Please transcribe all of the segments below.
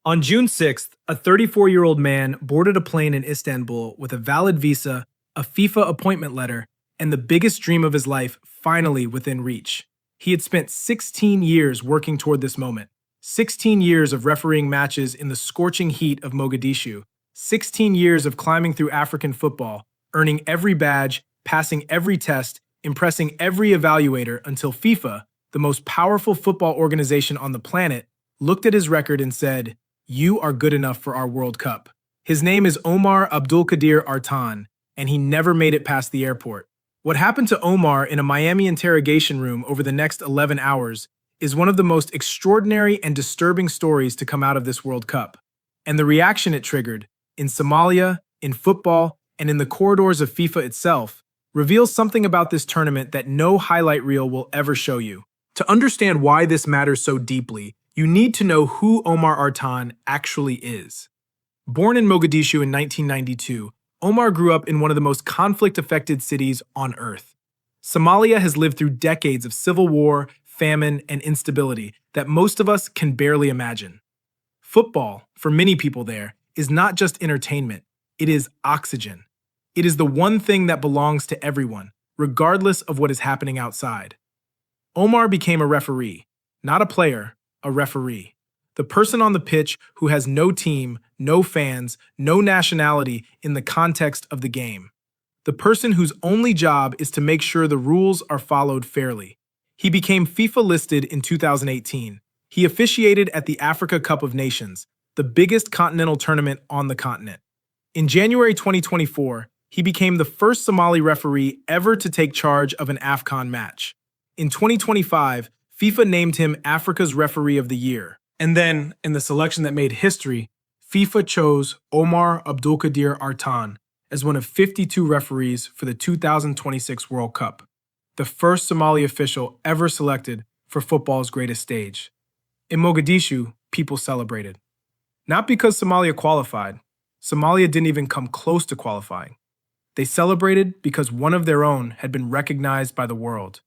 On June 6th, a 34-year-old man boarded a plane in Istanbul with a valid visa, a FIFA appointment letter, and the biggest dream of his life finally within reach. He had spent 16 years working toward this moment, 16 years of refereeing matches in the scorching heat of Mogadishu, 16 years of climbing through African football, earning every badge, passing every test, impressing every evaluator until FIFA, the most powerful football organization on the planet, looked at his record and said, "You are good enough for our World Cup." His name is Omar Abdulkadir Artan, and he never made it past the airport. What happened to Omar in a Miami interrogation room over the next 11 hours is one of the most extraordinary and disturbing stories to come out of this World Cup. And the reaction it triggered, in Somalia, in football, and in the corridors of FIFA itself, reveals something about this tournament that no highlight reel will ever show you. To understand why this matters so deeply, you need to know who Omar Artan actually is. Born in Mogadishu in 1992, Omar grew up in one of the most conflict-affected cities on Earth. Somalia has lived through decades of civil war, famine, and instability that most of us can barely imagine. Football, for many people there, is not just entertainment, it is oxygen. It is the one thing that belongs to everyone, regardless of what is happening outside. Omar became a referee, not a player, a referee. The person on the pitch who has no team, no fans, no nationality in the context of the game. The person whose only job is to make sure the rules are followed fairly. He became FIFA listed in 2018. He officiated at the Africa Cup of Nations, the biggest continental tournament on the continent. In January 2024, he became the first Somali referee ever to take charge of an AFCON match. In 2025, FIFA named him Africa's Referee of the Year. And then, in the selection that made history, FIFA chose Omar Abdulkadir Artan as one of 52 referees for the 2026 World Cup, the first Somali official ever selected for football's greatest stage. In Mogadishu, people celebrated. Not because Somalia qualified. Somalia didn't even come close to qualifying. They celebrated because one of their own had been recognized by the world.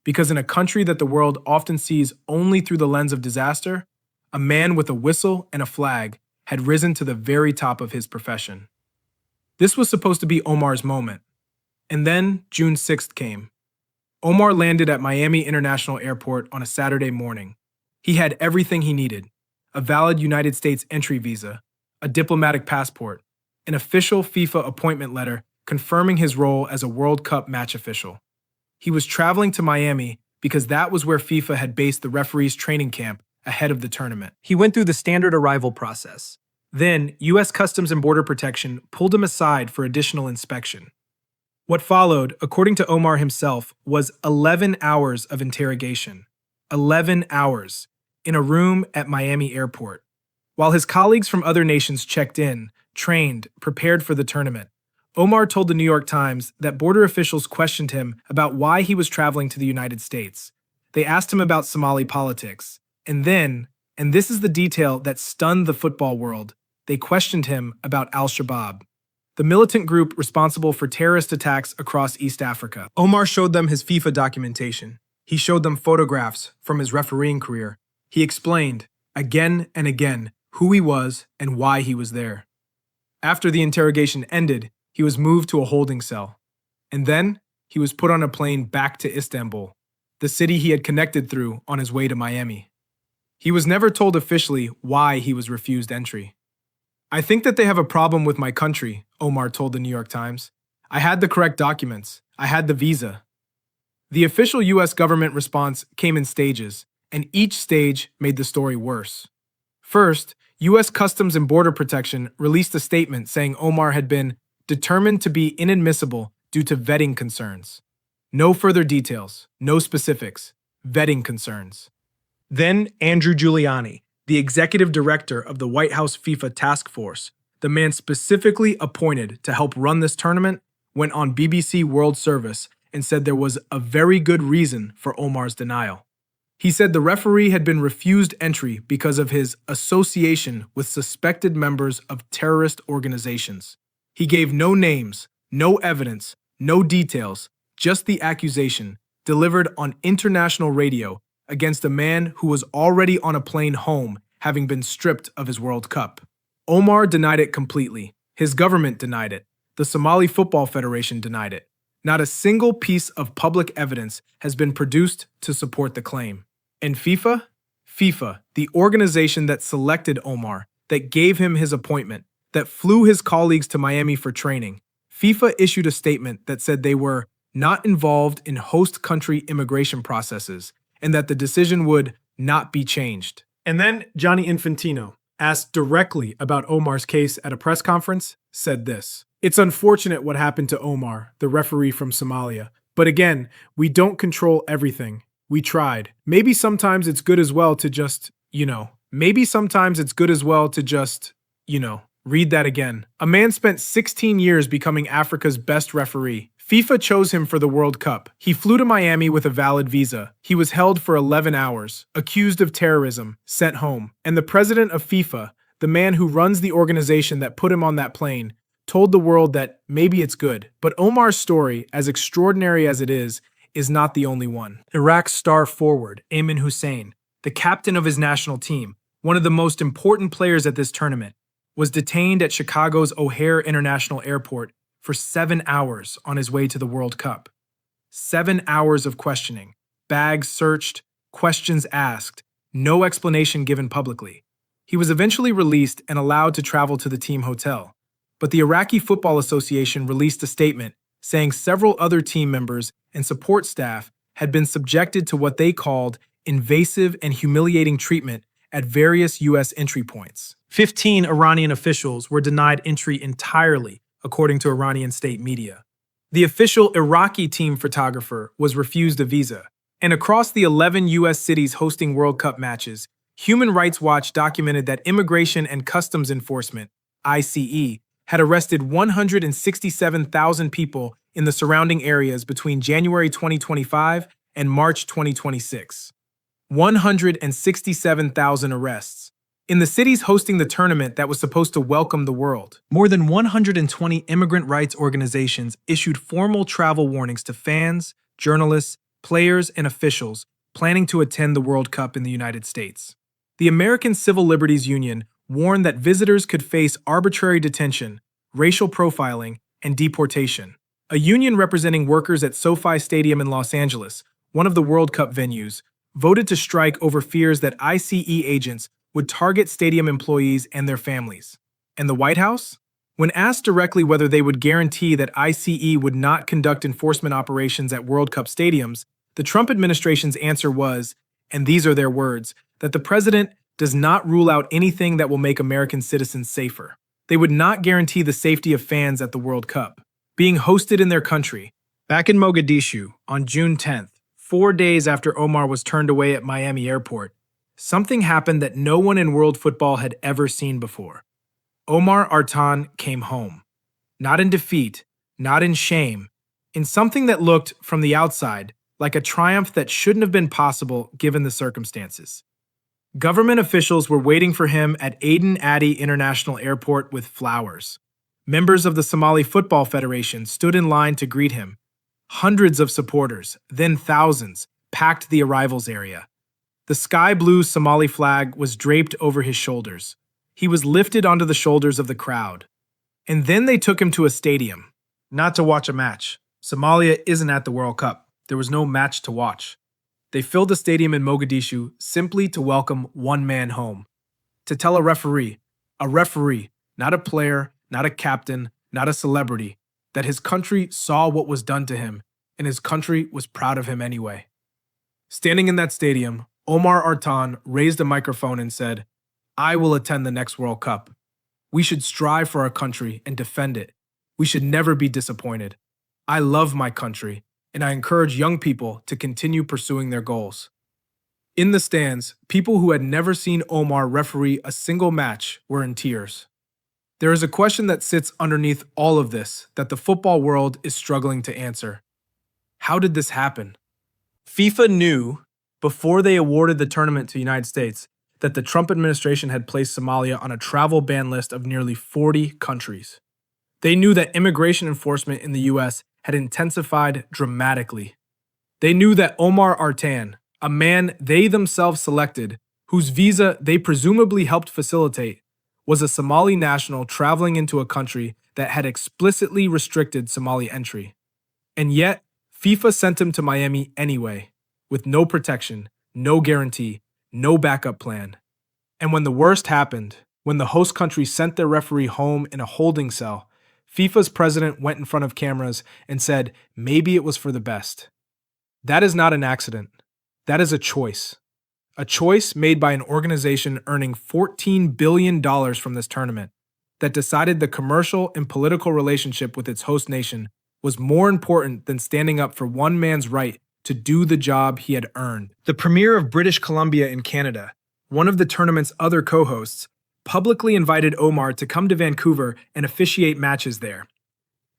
Because in a country that the world often sees only through the lens of disaster, a man with a whistle and a flag had risen to the very top of his profession. This was supposed to be Omar's moment. And then June 6th came. Omar landed at Miami International Airport on a Saturday morning. He had everything he needed: a valid United States entry visa, a diplomatic passport, an official FIFA appointment letter confirming his role as a World Cup match official. He was traveling to Miami because that was where FIFA had based the referees' training camp ahead of the tournament. He went through the standard arrival process. Then, U.S. Customs and Border Protection pulled him aside for additional inspection. What followed, according to Omar himself, was 11 hours of interrogation. 11 hours in a room at Miami Airport. While his colleagues from other nations checked in, trained, prepared for the tournament, Omar told the New York Times that border officials questioned him about why he was traveling to the United States. They asked him about Somali politics. And then, and this is the detail that stunned the football world, they questioned him about Al-Shabaab, the militant group responsible for terrorist attacks across East Africa. Omar showed them his FIFA documentation. He showed them photographs from his refereeing career. He explained, again and again, who he was and why he was there. After the interrogation ended, he was moved to a holding cell. And then, he was put on a plane back to Istanbul, the city he had connected through on his way to Miami. He was never told officially why he was refused entry. "I think that they have a problem with my country," Omar told the New York Times. "I had the correct documents. I had the visa." The official U.S. government response came in stages, and each stage made the story worse. First, U.S. Customs and Border Protection released a statement saying Omar had been determined to be inadmissible due to vetting concerns. No further details, no specifics, vetting concerns. Then Andrew Giuliani, the executive director of the White House FIFA task force, the man specifically appointed to help run this tournament, went on BBC World Service and said there was a very good reason for Omar's denial. He said the referee had been refused entry because of his association with suspected members of terrorist organizations. He gave no names, no evidence, no details, just the accusation, delivered on international radio against a man who was already on a plane home having been stripped of his World Cup. Omar denied it completely. His government denied it. The Somali Football Federation denied it. Not a single piece of public evidence has been produced to support the claim. And FIFA? FIFA, the organization that selected Omar, that gave him his appointment, that flew his colleagues to Miami for training. FIFA issued a statement that said they were not involved in host country immigration processes and that the decision would not be changed. And then Gianni Infantino, asked directly about Omar's case at a press conference, said this: "It's unfortunate what happened to Omar, the referee from Somalia. But again, we don't control everything. We tried. Maybe sometimes it's good as well to just, read that again. A man spent 16 years becoming Africa's best referee. FIFA chose him for the World Cup. He flew to Miami with a valid visa. He was held for 11 hours, accused of terrorism, sent home. And the president of FIFA, the man who runs the organization that put him on that plane, told the world that maybe it's good. But Omar's story, as extraordinary as it is not the only one. Iraq's star forward, Aymen Hussein, the captain of his national team, one of the most important players at this tournament, was detained at Chicago's O'Hare International Airport for 7 hours on his way to the World Cup. 7 hours of questioning, bags searched, questions asked, no explanation given publicly. He was eventually released and allowed to travel to the team hotel. But the Iraqi Football Association released a statement saying several other team members and support staff had been subjected to what they called invasive and humiliating treatment at various U.S. entry points. 15 Iranian officials were denied entry entirely, according to Iranian state media. The official Iraqi team photographer was refused a visa. And across the 11 U.S. cities hosting World Cup matches, Human Rights Watch documented that Immigration and Customs Enforcement, ICE, had arrested 167,000 people in the surrounding areas between January 2025 and March 2026. 167,000 arrests. In the cities hosting the tournament that was supposed to welcome the world, more than 120 immigrant rights organizations issued formal travel warnings to fans, journalists, players, and officials planning to attend the World Cup in the United States. The American Civil Liberties Union warned that visitors could face arbitrary detention, racial profiling, and deportation. A union representing workers at SoFi Stadium in Los Angeles, one of the World Cup venues, voted to strike over fears that ICE agents would target stadium employees and their families. And the White House? When asked directly whether they would guarantee that ICE would not conduct enforcement operations at World Cup stadiums, the Trump administration's answer was, and these are their words, that the president does not rule out anything that will make American citizens safer. They would not guarantee the safety of fans at the World Cup, being hosted in their country. Back in Mogadishu, on June 10th, 4 days after Omar was turned away at Miami Airport, something happened that no one in world football had ever seen before. Omar Artan came home. Not in defeat, not in shame, in something that looked, from the outside, like a triumph that shouldn't have been possible given the circumstances. Government officials were waiting for him at Aden Adi International Airport with flowers. Members of the Somali Football Federation stood in line to greet him. Hundreds of supporters, then thousands, packed the arrivals area. The sky blue Somali flag was draped over his shoulders. He was lifted onto the shoulders of the crowd. And then they took him to a stadium. Not to watch a match. Somalia isn't at the World Cup. There was no match to watch. They filled a stadium in Mogadishu simply to welcome one man home. To tell a referee, not a player, not a captain, not a celebrity, that his country saw what was done to him, and his country was proud of him anyway. Standing in that stadium, Omar Artan raised a microphone and said, "I will attend the next World Cup. We should strive for our country and defend it. We should never be disappointed. I love my country, and I encourage young people to continue pursuing their goals." In the stands, people who had never seen Omar referee a single match were in tears. There is a question that sits underneath all of this that the football world is struggling to answer. How did this happen? FIFA knew, before they awarded the tournament to the United States, that the Trump administration had placed Somalia on a travel ban list of nearly 40 countries. They knew that immigration enforcement in the U.S. had intensified dramatically. They knew that Omar Artan, a man they themselves selected, whose visa they presumably helped facilitate, was a Somali national traveling into a country that had explicitly restricted Somali entry. And yet, FIFA sent him to Miami anyway, with no protection, no guarantee, no backup plan. And when the worst happened, when the host country sent their referee home in a holding cell, FIFA's president went in front of cameras and said maybe it was for the best. That is not an accident. That is a choice. A choice made by an organization earning $14 billion from this tournament that decided the commercial and political relationship with its host nation was more important than standing up for one man's right to do the job he had earned. The Premier of British Columbia in Canada, one of the tournament's other co-hosts, publicly invited Omar to come to Vancouver and officiate matches there.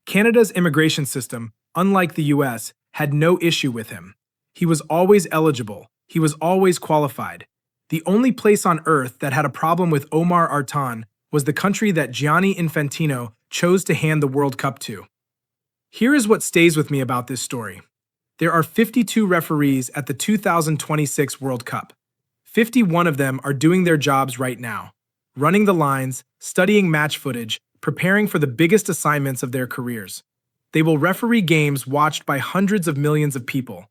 Canada's immigration system, unlike the US, had no issue with him. He was always eligible. He was always qualified. The only place on earth that had a problem with Omar Artan was the country that Gianni Infantino chose to hand the World Cup to. Here is what stays with me about this story. There are 52 referees at the 2026 World Cup. 51 of them are doing their jobs right now, running the lines, studying match footage, preparing for the biggest assignments of their careers. They will referee games watched by hundreds of millions of people.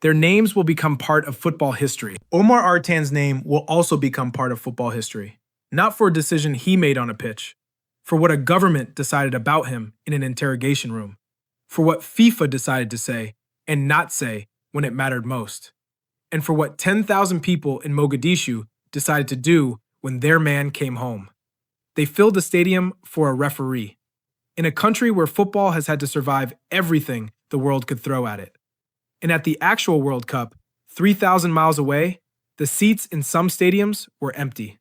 Their names will become part of football history. Omar Artan's name will also become part of football history, not for a decision he made on a pitch, for what a government decided about him in an interrogation room, for what FIFA decided to say and not say when it mattered most, and for what 10,000 people in Mogadishu decided to do when their man came home. They filled the stadium for a referee, in a country where football has had to survive everything the world could throw at it. And at the actual World Cup, 3,000 miles away, the seats in some stadiums were empty.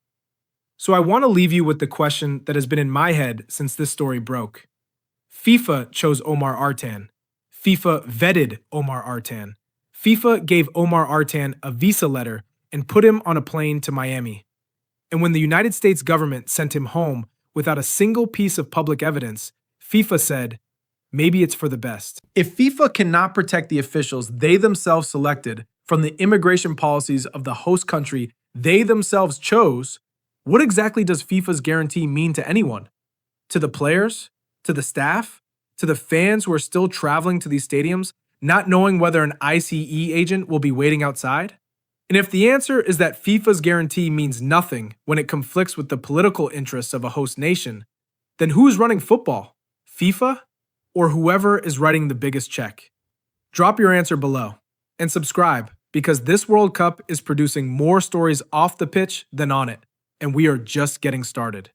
So I want to leave you with the question that has been in my head since this story broke. FIFA chose Omar Artan. FIFA vetted Omar Artan. FIFA gave Omar Artan a visa letter and put him on a plane to Miami. And when the United States government sent him home without a single piece of public evidence, FIFA said, maybe it's for the best. If FIFA cannot protect the officials they themselves selected from the immigration policies of the host country they themselves chose, what exactly does FIFA's guarantee mean to anyone? To the players? To the staff? To the fans who are still traveling to these stadiums, not knowing whether an ICE agent will be waiting outside? And if the answer is that FIFA's guarantee means nothing when it conflicts with the political interests of a host nation, then who's running football? FIFA? Or whoever is writing the biggest check? Drop your answer below and subscribe, because this World Cup is producing more stories off the pitch than on it, and we are just getting started.